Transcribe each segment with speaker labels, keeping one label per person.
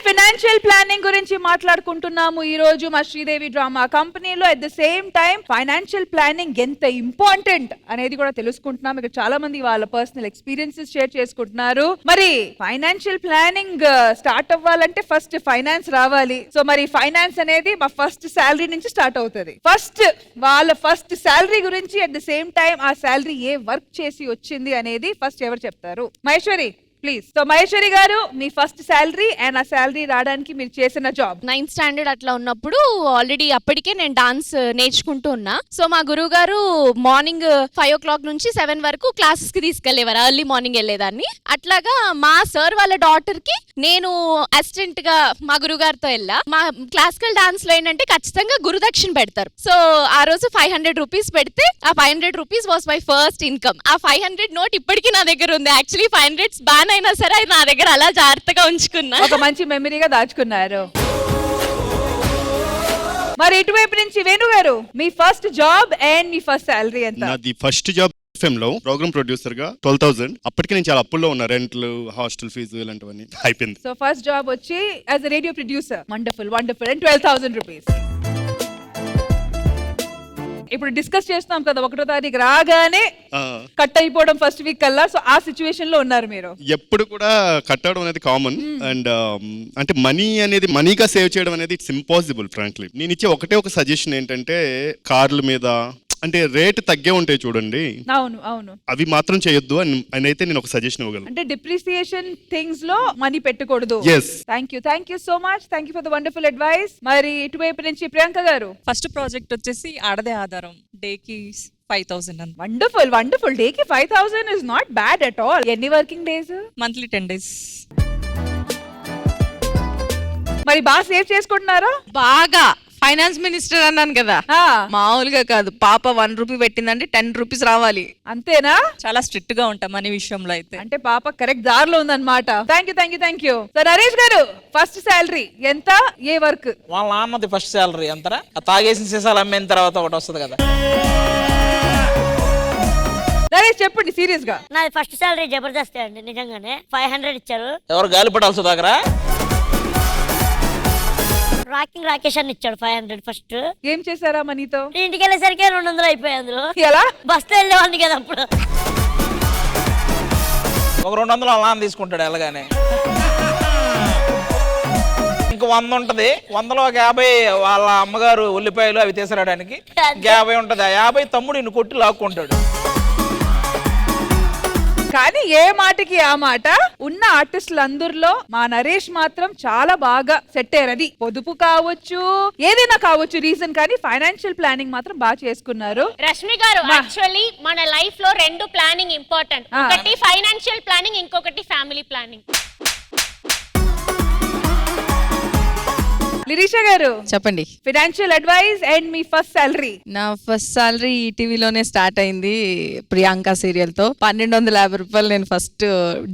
Speaker 1: Financial planning గురించి మాట్లాడుకుంటున్నాము ఈ రోజు మా శ్రీదేవి డ్రామా కంపెనీలో. At the same time financial planning ఎంత ఇంపార్టెంట్ అనేది కూడా తెలుసుకుంటున్నాం. ఇక్కడ చాలా మంది వాళ్ళ పర్సనల్ ఎక్స్పీరియన్సెస్ షేర్ చేసుకుంటున్నారు. మరి ఫైనాన్షియల్ ప్లానింగ్ స్టార్ట్ అవ్వాలంటే ఫస్ట్ ఫైనాన్స్ రావాలి. సో మరి ఫైనాన్స్ అనేది మా ఫస్ట్ శాలరీ నుంచి స్టార్ట్ అవుతుంది. వాళ్ళ ఫస్ట్ శాలరీ గురించి, అట్ ద సేమ్ టైం ఆ శాలరీ ఏ వర్క్ చేసి వచ్చింది అనేది ఫస్ట్ ఎవరు చెప్తారు? మహేశ్వరి ప్లీజ్. సో మహేశ్వరి గారు, మీ ఫస్ట్ శాలరీ అండ్ ఆ శాలరీ రావడానికి మీరు చేసిన జాబ్.
Speaker 2: 9th స్టాండర్డ్ అట్లా ఉన్నప్పుడు ఆల్రెడీ అప్పటికే నేను డాన్స్ నేర్చుకుంటూ ఉన్నా. సో మా గురువు గారు మార్నింగ్ 5 o'clock నుంచి 7 వరకు క్లాసెస్ కి తీసుకెళ్లేవారు. ఎర్లీ మార్నింగ్ వెళ్ళేదాన్ని. అట్లాగా మా సార్ వాళ్ళ డాటర్ కి నేను అసిస్టెంట్ గా మా గురువు గారితో వెళ్ళా. మా క్లాసికల్ డాన్స్ లో ఏంటంటే ఖచ్చితంగా గురుదక్షిణ పెడతారు. సో ఆ రోజు 500 రూపీస్ పెడితే ఆ 500 rupees was my first income. ఆ 500 నోట్ ఇప్పటికీ నా దగ్గర ఉంది. యాక్చువల్లీ 500 బాన్ అయినా సరే అది నా దగ్గర అలా జాగ్రత్తగా ఉంచుకున్నా.
Speaker 1: ఒక మంచి మెమరీగా దాచుకున్నారు. మరి ఇటువైపు నుంచి వేణు గారు, మీ ఫస్ట్ జాబ్ అండ్ మీ ఫస్ట్ శాలరీ ఎంత?
Speaker 3: నాది ఫస్ట్ జాబ్ FM లో ప్రోగ్రామ్ ప్రొడ్యూసర్ గా 12,000. అప్పటికి నేను చాలా అప్పుల్లో ఉన్నా, రెంట్లు, హాస్టల్ ఫీజు ఇలాంటివన్నీ అయిపోయింది.
Speaker 1: సో ఫస్ట్ జాబ్ వచ్చి as a radio producer. Wonderful wonderful. And 12,000 rupees. ఇప్పుడు డిస్కస్ చేస్తాం కదా, 1వ తారీఖు రాగానే కట్ అయిపోవడం ఫస్ట్ వీక్ కల్లా. సో ఆ సిచ్యువేషన్ లో ఉన్నారు మీరు.
Speaker 3: ఎప్పుడు కూడా కట్ అవడం అనేది కామన్. అండ్ అంటే మనీ అనేది మనీగా సేవ్ చేయడం అనేది ఇట్స్ ఇంపాసిబుల్ ఫ్రాంక్లీ. నేను ఇచ్చే ఒక సజెషన్ ఏంటంటే, కార్ల మీద అంటే రేట్ తగ్గే ఉంటాయి చూడండి,
Speaker 1: అవును అవును,
Speaker 3: అవి మాత్రం చేయొద్దు అని అయితే నేను ఒక సజెషన్ ఇవ్వగలను.
Speaker 1: అంటే డిప్రిసియేషన్ థింగ్స్ లో మనీ పెట్టకూడదు. Thank you so much. Thank you for the wonderful advice. మరి ఇటువైపు నుంచి ప్రియాంక గారు.
Speaker 4: ఫస్ట్ ప్రాజెక్ట్ వచ్చేసి ఆడదే ఆధారం. డేకి 5,000.
Speaker 1: Wonderful wonderful. డేకి 5,000 is not bad at all. ఎన్ని వర్కింగ్ డేస్?
Speaker 4: Monthly 10 days.
Speaker 1: మరి బాగా సేవ్ చేసుకుంటున్నారా?
Speaker 5: బాగా. ఫైనాన్స్ మినిస్టర్ అన్నాను కదా, మామూలుగా కాదు. పాప 1 రూపీ పెట్టిందంటే 10 రూపీస్ రావాలి.
Speaker 1: అంతేనా?
Speaker 4: చాలా స్ట్రిక్ట్ గా ఉంటాం మనీ విషయంలో అయితే.
Speaker 1: అంటే పాప కరెక్ట్ దారిలో ఉందన్నమాట. Thank you. సో నరేష్ గారు, ఫస్ట్ శాలరీ ఎంత? ఏ వర్క్?
Speaker 6: వాళ్ళ నాన్నది ఫస్ట్ శాలరీ ఎంతరా? తాగేసిన సీసాలు అమ్మిన తర్వాత ఒకటి వస్తుంది కదా.
Speaker 1: నరేష్ చెప్పండి సీరియస్ గా.
Speaker 7: నాది ఫస్ట్ శాలరీ జబర్దస్త్ అండి. నిజంగానే 500 ఇచ్చారు.
Speaker 6: ఎవరు గాలిపటాలు సుధాకరా?
Speaker 7: రాకింగ్ రాకేష్ అని ఇచ్చాడు 500 ఫస్ట్.
Speaker 1: ఏం చేశారా మనీతో?
Speaker 7: ఇంటికి వెళ్ళేసరికి 200 అయిపోయాయి. అందులో
Speaker 1: ఎలా?
Speaker 7: బస్తో వెళ్ళేవాడిని కదా అప్పుడు.
Speaker 6: ఒక 200 వాళ్ళ నాన్న తీసుకుంటాడు వెళ్ళగానే. ఇంక 100 ఉంటది. 100లో ఒక 50 వాళ్ళ అమ్మగారు ఉల్లిపాయలు అవి తీసుకురావడానికి. 50 ఉంటది. ఆ 50 తమ్ముడు ఇన్ని కొట్టి లాక్కుంటాడు.
Speaker 1: కానీ ఏ మాటకి ఆ మాట. ఉన్న ఆర్టిస్టులు అందరిలో మా నరేష్ మాత్రం చాలా బాగా సెట్ అయ్యారు. అది పొదుపు కావచ్చు, ఏదైనా కావచ్చు రీజన్, కానీ ఫైనాన్షియల్ ప్లానింగ్ మాత్రం బాగా చేసుకున్నారు.
Speaker 8: రష్మి గారు, యాక్చువల్లీ మన లైఫ్ లో 2 ప్లానింగ్ ఇంపార్టెంట్. ఒకటి ఫైనాన్షియల్ ప్లానింగ్, ఇంకొకటి ఫ్యామిలీ ప్లానింగ్.
Speaker 1: లిరీషా గారు
Speaker 5: చెప్పండి.
Speaker 1: ఫైనాన్షియల్ అడ్వైస్ అండ్ మీ ఫస్ట్ శాలరీ.
Speaker 5: నా ఫస్ట్ సాలరీ ఈటీవీలోనే స్టార్ట్ అయింది, ప్రియాంక సీరియల్ తో. 1,250 రూపాయలు నేను ఫస్ట్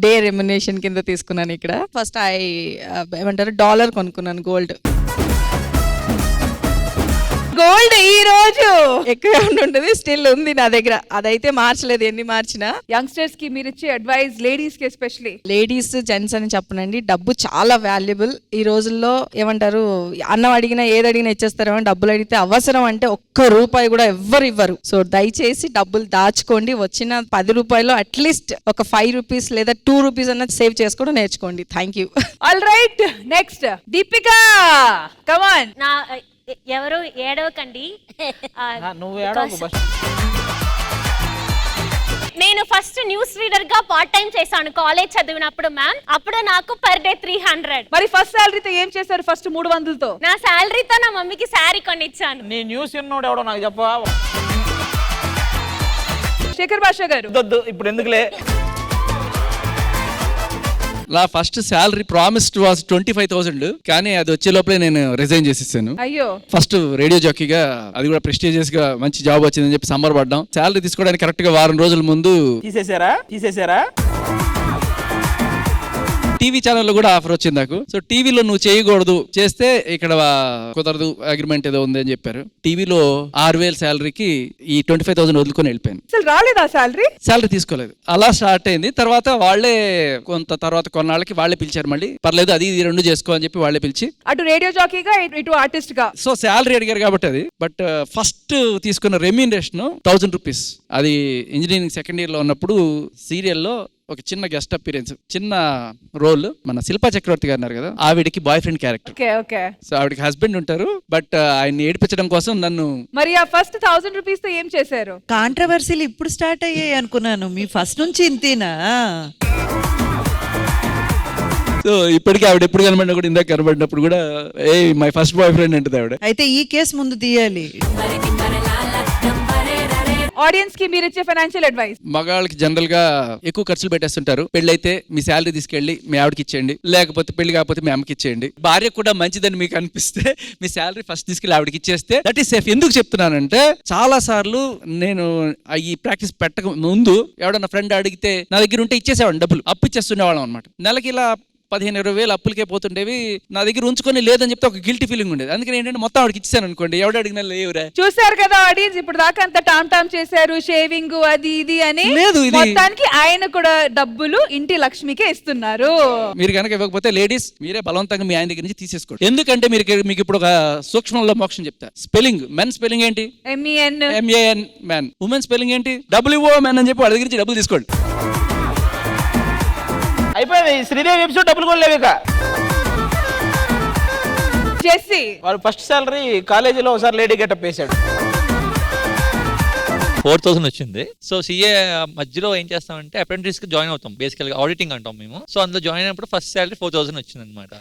Speaker 5: డే రెమ్యునేషన్ కింద తీసుకున్నాను. ఇక్కడ ఫస్ట్ ఏమంటారు డాలర్ కొనుక్కున్నాను, గోల్డ్.
Speaker 1: గోల్డ్ ఈ రోజు
Speaker 5: ఎక్కువ ఉంటుంది, స్టిల్ ఉంది నా దగ్గర. అదైతే మార్చలేదు ఎన్ని మార్చినా.
Speaker 1: యంగ్స్టర్స్ కి మీరు ఇచ్చే అడ్వైస్, లేడీస్ కి ఎస్పెషల్లీ.
Speaker 5: లేడీస్ జెంట్స్ అని చెప్పనండి, డబ్బు చాలా వాల్యుబుల్ ఈ రోజుల్లో. ఏమంటారు, అన్నం అడిగినా ఏది అడిగినా ఇచ్చేస్తారేమో, డబ్బులు అడిగితే అవసరం అంటే ఒక్క రూపాయి కూడా ఎవ్వరు ఇవ్వరు. సో దయచేసి డబ్బులు దాచుకోండి. వచ్చిన 10 రూపాయలు అట్లీస్ట్ ఒక 5 రూపీస్ లేదా 2 రూపీస్ అన్నది సేవ్ చేసుకోవడం నేర్చుకోండి. Thank you.
Speaker 1: All right, next Deepika, come on.
Speaker 8: నా ఎవరు ఏడవకండి.
Speaker 6: నువ్వు ఏడవకు.
Speaker 8: నేను ఫస్ట్ న్యూస్ రీడర్ గా పార్ట్ టైం చేశాను కాలేజ్ చదివినప్పుడు మ్యామ్. అప్పుడు నాకు పర్ డే 300.
Speaker 1: మరి ఫస్ట్ శాలరీతో ఏం చేశారు? ఫస్ట్ 300తో
Speaker 8: నా శాలరీతో నా మమ్మీకి శారీ కొనిచ్చాను.
Speaker 6: నీ న్యూస్ విన్నోడు ఎవడో నాకు చెప్పవా?
Speaker 1: శేఖర్ భాష గారు.
Speaker 6: ఇప్పుడు ఎందుకులే.
Speaker 9: నా ఫస్ట్ శాలరీ ప్రామిస్డ్ వాస్ 25,000, కానీ అది వచ్చే లోపలే నేను రిజైన్ చేసేసాను.
Speaker 1: అయ్యో.
Speaker 9: ఫస్ట్ రేడియో జాకీగా, అది కూడా ప్రెస్టీజియస్ గా మంచి జాబ్ వచ్చిందని చెప్పి సంబరపడ్డాం. శాలరీ తీసుకోవడానికి కరెక్ట్ గా వారం రోజుల ముందు
Speaker 6: తీసేసారా?
Speaker 9: టీవీ ఛానల్లో కూడా ఆఫర్ వచ్చింది నాకు. సో టీవీలో నువ్వు చేయకూడదు, చేస్తే ఇక్కడ కుదరదు, అగ్రిమెంట్ ఏదో ఉంది అని చెప్పారు. టీవీలో 6,000 శాలరీకి ఈ 25,000 వదులుకొని వెళ్ళిపోయాను.
Speaker 1: అసలు రాలేదా శాలరీ?
Speaker 9: శాలరీ తీసుకోలేదు. అలా స్టార్ట్ అయింది. తర్వాత వాళ్ళే తర్వాత కొన్నాళ్ళకి వాళ్ళే పిలిచారు, మళ్ళీ పర్లేదు అది ఇది రెండు చేసుకో అని చెప్పి వాళ్ళే పిలిచి.
Speaker 1: అటు రేడియో జాకీగా ఇటు ఆర్టిస్ట్ గా.
Speaker 9: సో శాలరీ అడిగారు కాబట్టి అది. బట్ ఫస్ట్ తీసుకున్న రెమ్యూనరేషన్ 1,000 రూపీస్. అది ఇంజనీరింగ్ సెకండ్ ఇయర్ లో ఉన్నప్పుడు సీరియల్లో ఒక చిన్న గెస్ట్ అపీరెన్స్, చిన్న రోల్. మన శిల్పా చక్రవర్తి గారు ఉన్నారు కదా, ఆవిడకి boy friend character.
Speaker 1: Okay.
Speaker 9: So ఆవిడకి హస్బెండ్ ఉంటారు, బట్ ఆయన ఏడిపించడం కోసం నన్ను.
Speaker 1: మరి ఆ ఫస్ట్ 1,000 రూపీస్ తో ఏం చేశారు?
Speaker 10: కాంట్రవర్సీలు ఇప్పుడు స్టార్ట్ అయ్యాయి అనుకున్నాను, మీ ఫస్ట్ నుంచి ఇంతేనా?
Speaker 9: సో ఇప్పటికీ ఆవిడ ఎప్పుడు కనబడినా కూడా, ఇందాక కనబడినప్పుడు కూడా ఏ మై ఫస్ట్ బాయ్ ఫ్రెండ్ అంటుంది ఆవిడ.
Speaker 10: అయితే ఈ కేసు ముందు తీయాలి.
Speaker 1: ఆడియన్స్ కి మీరు ఇచ్చే ఫైనాన్షియల్ అడ్వైస్?
Speaker 9: మగాళ్ళకి జనరల్ గా ఎక్కువ ఖర్చులు పెట్టేస్తుంటారు. పెళ్ళైతే మీ శాలరీ తీసుకెళ్లి మీ ఆవిడకి ఇచ్చేయండి, లేకపోతే పెళ్లి కాకపోతే మీ అమ్మకి ఇచ్చేయండి. భార్య కూడా మంచిదని మీకు అనిపిస్తే మీ శాలరీ ఫస్ట్ తీసుకెళ్లి ఆవిడకి ఇచ్చేస్తే దట్ ఈస్ సేఫ్. ఎందుకు చెప్తున్నానంటే చాలా సార్లు నేను ఈ ప్రాక్టీస్ పెట్టక ముందు ఎవడన్నా ఫ్రెండ్ అడిగితే నా దగ్గర ఉంటే ఇచ్చేసేవాడిని, డబ్బులు అప్పు ఇచ్చేస్తుండేవాళ్ళం అనమాట. నెలకి ఇలా 15,000-20,000 అప్పులకే పోతుండేవి. నా దగ్గర ఉంచుకొని లేదని చెప్తే ఒక గిల్టీ ఫీలింగ్ ఉండేది. అందుకని ఏంటంటే మొత్తం ఆవిడకి ఇచ్చాను అనుకోండి, ఎవడ అడిగినా లేవురా.
Speaker 1: చూసారు కదా ఆడియన్స్, ఇప్పుడు దాకా అంత టామ్ చేశారు, షేవింగ్ అది ఇది అని.
Speaker 9: లేదు, ఇది
Speaker 1: మొత్తానికి ఆయన కూడా డబ్బులు ఇంటి లక్ష్మికే ఇస్తున్నారు.
Speaker 9: మీరు కనుక ఇవ్వకపోతే లేడీస్ మీరే బలవంతంగా మీ ఆయన దగ్గర నుంచి తీసేసుకోండి. ఎందుకంటే మీకు ఇప్పుడు ఒక సూక్ష్మంలో మోక్షం చెప్తా. స్పెల్లింగ్, మెన్ స్పెల్లింగ్ ఏంటి? MEN man. ఉమెన్ స్పెల్లింగ్ ఏంటి? WO మెన్ అని చెప్పి వాళ్ళ దగ్గర నుంచి డబ్బులు తీసుకోండి.
Speaker 6: అయిపోయింది. శ్రీదేవి ఎపిసోడ్ డబ్బులు కూడా లేవు ఇక.
Speaker 1: జెస్సీ
Speaker 6: వాడు ఫస్ట్ సాలరీ కాలేజీలో ఒకసారి లేడీ గెటప్ వేసాడు.
Speaker 11: 4,000 వచ్చింది. సో సిఏ మధ్యలో ఏం చేస్తామంటే అప్రెంటిస్ కి జాయిన్ అవుతాం, బేసికల్ గా ఆడిటింగ్ అంటాం మేము. సో అందులో జాయిన్ అయినప్పుడు ఫస్ట్ సాలరీ 4,000 వచ్చింది అనమాట.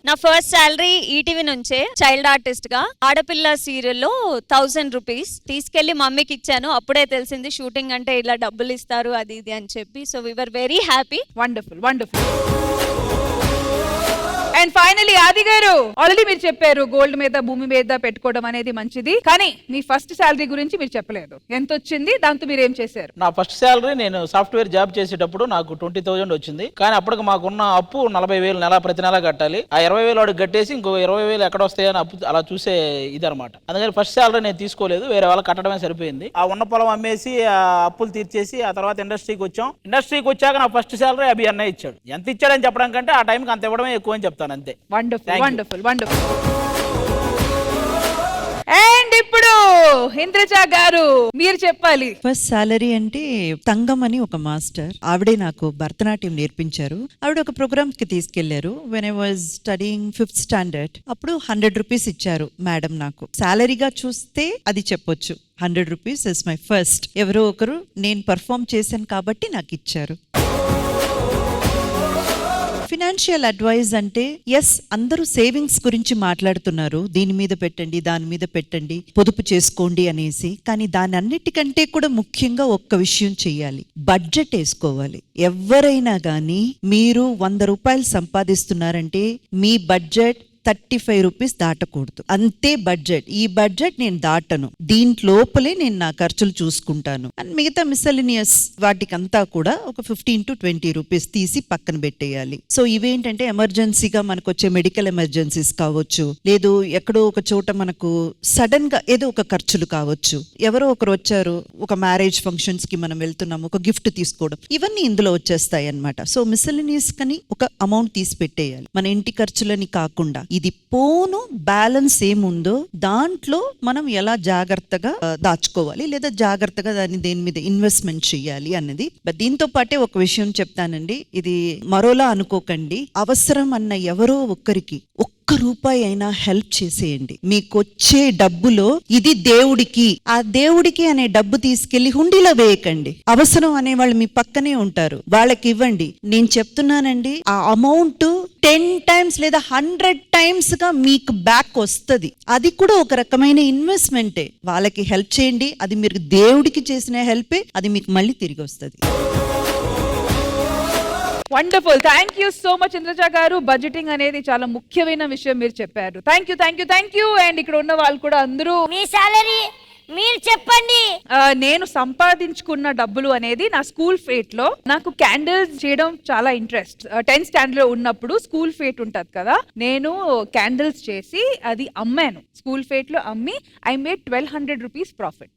Speaker 2: నా ఫస్ట్ శాలరీ ఈటీవీ నుంచే చైల్డ్ ఆర్టిస్ట్ గా ఆడపిల్ల సీరియల్ లో 1,000 రూపీస్ తీసుకెళ్లి మమ్మీకి ఇచ్చాను. అప్పుడే తెలిసింది షూటింగ్ అంటే ఇలా డబ్బులు ఇస్తారు అది ఇది అని చెప్పి. So we were very happy.
Speaker 1: Wonderful. And finally Adi గారు, ఆల్రెడీ మీరు చెప్పారు గోల్డ్ మీద భూమి మీద పెట్టుకోవడం అనేది మంచిది, కానీ మీ ఫస్ట్ శాలరీ గురించి మీరు చెప్పలేదు. ఎంత వచ్చింది, దాంతో మీరు ఏం చేశారు?
Speaker 6: నా ఫస్ట్ శాలరీ నేను సాఫ్ట్వేర్ జాబ్ చేసేటప్పుడు నాకు 20,000 వచ్చింది. కానీ అప్పటికి మాకున్న అప్పు 40,000 ప్రతి నెల కట్టాలి. ఆ 20,000 వాడికి కట్టేసి ఇంకో 20,000 ఎక్కడ వస్తాయని అప్పు అలా చూసే ఇది అనమాట. అందుకని ఫస్ట్ శాలరీ నేను తీసుకోలేదు, వేరే వాళ్ళకి కట్టడమే సరిపోయింది. ఆ ఉన్న పొలం అమ్మేసి ఆ అప్పులు తీర్చేసి ఆ తర్వాత ఇండస్ట్రీకి వచ్చాం. ఇండస్ట్రీకి వచ్చాక నా ఫస్ట్ శాలరీ అభి అన్నయ్య ఇచ్చాడు. ఎంత ఇచ్చాడని చెప్పడం కంటే ఆ టైంకి అంత ఇవ్వడమే ఎక్కువ అని చెప్తాను అంతే.
Speaker 1: వండర్ఫుల్. అండ్ ఇప్పుడు ఇంద్రజ గారు మీరు చెప్పాలి.
Speaker 10: ఫస్ట్ సాలరీ అంటే తంగం అని ఒక మాస్టర్, ఆవిడే నాకు భరతనాట్యం నేర్పించారు. ఆవిడ ఒక ప్రోగ్రామ్ కి తీసుకెళ్లారు. When I was studying 5th standard. అప్పుడు 100 రూపీస్ ఇచ్చారు మేడం నాకు. సాలరీగా చూస్తే అది చెప్పొచ్చు. 100 రూపీస్ ఇస్ మై ఫస్ట్. ఎవరో ఒకరు నేను పర్ఫామ్ చేశాను కాబట్టి నాకు ఇచ్చారు. ఫినాన్షియల్ అడ్వైజ్ అంటే ఎస్, అందరూ సేవింగ్స్ గురించి మాట్లాడుతున్నారు, దీని మీద పెట్టండి దాని మీద పెట్టండి పొదుపు చేసుకోండి అనేసి. కానీ దాని అన్నిటికంటే కూడా ముఖ్యంగా ఒక్క విషయం చెయ్యాలి, బడ్జెట్ వేసుకోవాలి. ఎవరైనా కానీ మీరు 100 రూపాయలు సంపాదిస్తున్నారంటే మీ బడ్జెట్ 35 రూపీస్ దాటకూడదు, అంతే బడ్జెట్. ఈ బడ్జెట్ నేను దాటను, దీంట్లోపలే నేను నా ఖర్చులు చూసుకుంటాను. అండ్ మిగతా మిస్సెలినియస్ వాటికంతా కూడా ఒక 15 to 20 రూపీస్ తీసి పక్కన పెట్టేయాలి. సో ఇవేంటంటే ఎమర్జెన్సీగా మనకు వచ్చే మెడికల్ ఎమర్జెన్సీస్ కావచ్చు, లేదు ఎక్కడో ఒక చోట మనకు సడన్ గా ఏదో ఒక ఖర్చులు కావచ్చు, ఎవరో ఒకరు వచ్చారు, ఒక మ్యారేజ్ ఫంక్షన్స్ కి మనం వెళ్తున్నాము, ఒక గిఫ్ట్ తీసుకోవడం, ఇవన్నీ ఇందులో వచ్చేస్తాయి అన్నమాట. సో మిస్సెలినియస్ కని ఒక అమౌంట్ తీసి పెట్టేయాలి, మన ఇంటి ఖర్చులని కాకుండా. ఇది పోను బ్యాలెన్స్ ఏముందో దాంట్లో మనం ఎలా జాగ్రత్తగా దాచుకోవాలి, లేదా జాగ్రత్తగా దాన్ని దేని మీద ఇన్వెస్ట్మెంట్ చేయాలి అన్నది. దీంతో పాటే ఒక విషయం చెప్తానండి, ఇది మరోలా అనుకోకండి. అవసరం అన్న ఎవరో ఒక్కరికి ఒక్క రూపాయి అయినా హెల్ప్ చేసేయండి. మీకు వచ్చే డబ్బులో ఇది దేవుడికి, ఆ దేవుడికి అనే డబ్బు తీసుకెళ్లి హుండీలో వేయకండి. అవసరం అనే వాళ్ళు మీ పక్కనే ఉంటారు, వాళ్ళకి ఇవ్వండి. నేను చెప్తున్నానండి, ఆ అమౌంట్ 10 times లేదా 100 times గా మీకు బ్యాక్ వస్తుంది. అది కూడా ఒక రకమైన ఇన్వెస్ట్మెంటే. వాళ్ళకి హెల్ప్ చేయండి, అది మీరు దేవుడికి చేసిన హెల్పే, అది మీకు మళ్ళీ తిరిగి వస్తుంది.
Speaker 1: Wonderful. Thank you so much Indraja గారు. బడ్జెటింగ్ అనేది చాలా ముఖ్యమైన విషయం మీరు చెప్పారు. Thank you. అండ్ ఇక్కడ ఉన్న వాళ్ళు కూడా అందరూ
Speaker 7: మీ సాలరీ మీరు చెప్పండి.
Speaker 1: నేను సంపాదించుకున్న డబ్బులు అనేది నా స్కూల్ ఫేట్ లో నాకు క్యాండిల్స్ చేయడం చాలా ఇంట్రెస్ట్. 10th స్టాండర్డ్ లో ఉన్నప్పుడు స్కూల్ ఫేట్ ఉంటది కదా, నేను క్యాండిల్స్ చేసి అది అమ్మాను. స్కూల్ ఫేట్ లో అమ్మి ఐ మేడ్ 1200 రూపీస్ ప్రాఫిట్.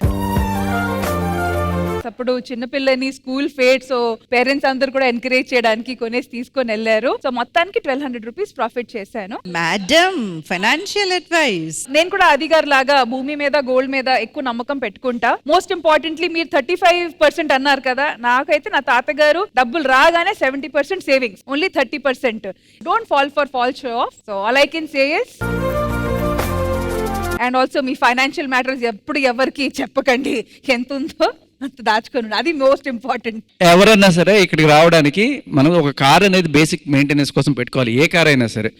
Speaker 1: అప్పుడు చిన్నపిల్లని స్కూల్ ఫేట్, సో పేరెంట్స్ అందరు కూడా ఎంకరేజ్ చేయడానికి కొనేసి తీసుకొని వెళ్ళారు. సో మొత్తానికి 1200 రూపీస్ ప్రాఫిట్ చేశాను.
Speaker 10: Madam, financial advice.
Speaker 1: నేను కూడా అధిగారు లాగా భూమి మీద గోల్డ్ మీద ఎక్కువ నమ్మకం పెట్టుకుంటా. మోస్ట్ ఇంపార్టెంట్లీ మీరు 35% అన్నారు కదా, నాకైతే నా తాతగారు డబ్బులు రాగానే 70% savings, only 30%. Don't fall for fall show off. So all I can say is, and also me financial matters ఎప్పుడు ఎవరికి చెప్పకండి. ఎంత ఉందో అంత దాచుకోండి, అది మోస్ట్ ఇంపార్టెంట్.
Speaker 9: ఎవరన్నా సరే ఇక్కడికి రావడానికి మనం ఒక కార్ అనేది బేసిక్ మెయింటెనెన్స్ కోసం పెట్టుకోవాలి, ఏ కార్ అయినా సరే.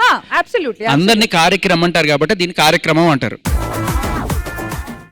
Speaker 1: అబ్సల్యూట్లీ.
Speaker 9: అందరినీ కార్యక్రమం అంటారు కాబట్టి దీన్ని కార్యక్రమం అంటారు.